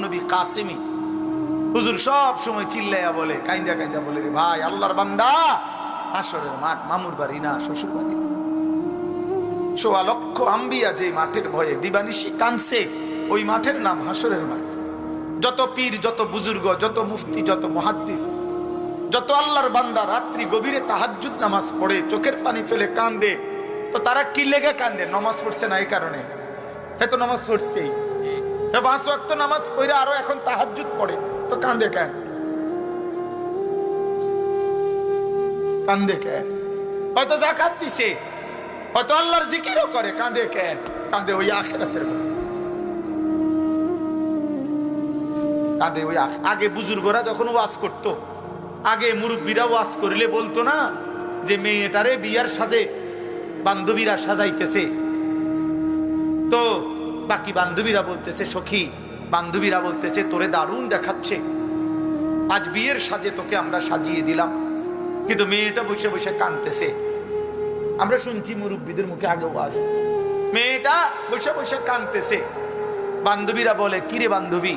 নবী কাসিমি হুজুর সব সময় চিল্লাইয়া বলে, কাইন্দা কাইন্দা বলে, রে ভাই আল্লাহর বান্দা, হাসরের মাঠ মামুর বাড়ি না, শ্বশুর বাড়ি। ১৬ লক্ষ আম্বিয়া যে মাঠের ভয়ে দিবানিশি কানছে, ওই মাঠের নাম হাসরের মাঠ। যত পীর, যত বুজুর্গ, যত মুফতি, যত মুহাদ্দিস, যত আল্লাহর বান্দা রাত্রি গভীরে তাহাজ্জুদ নামাজ পড়ে চোখের পানি ফেলে কান্দে, তো তারা কি লেগে কান্দে? নামাজ পড়ছে না এই কারণে। এত নামাজ পড়ছেই, ৫ ওয়াক্ত নামাজ পড়ে আরো এখন তাহাজ্জুদ পড়ে, তো কান্দে কেন? কান্দে কেন? হয়তো যাকাত দিছে, হয়তো আল্লাহর জিকিরও করে, কান্দে কেন? কান্দে ওই আখিরাতের ভয়। কান্দে ওই আগে বুজুর্গরা যখন ওয়াজ করতো, আগে মুরব্বীরা ওয়াজ করিলে বলতো না যে মেয়েটারে বিয়ার সাজে বান্ধবীরা সাজাইতেছে, তো বাকি বান্ধবীরা বলতেছে, সখী বান্ধবীরা বলতেছে তোরে দারুণ দেখাচ্ছে, আজ বিয়ের সাজে তোকে আমরা সাজিয়ে দিলাম। কিন্তু মেয়েটা বসে বসে কাঁদতেছে। আমরা শুনছি মুরব্বীদের মুখে আগে ওয়াজ, মেয়েটা বসে বসে কাঁদতেছে। বান্ধবীরা বলে, কিরে বান্ধবী,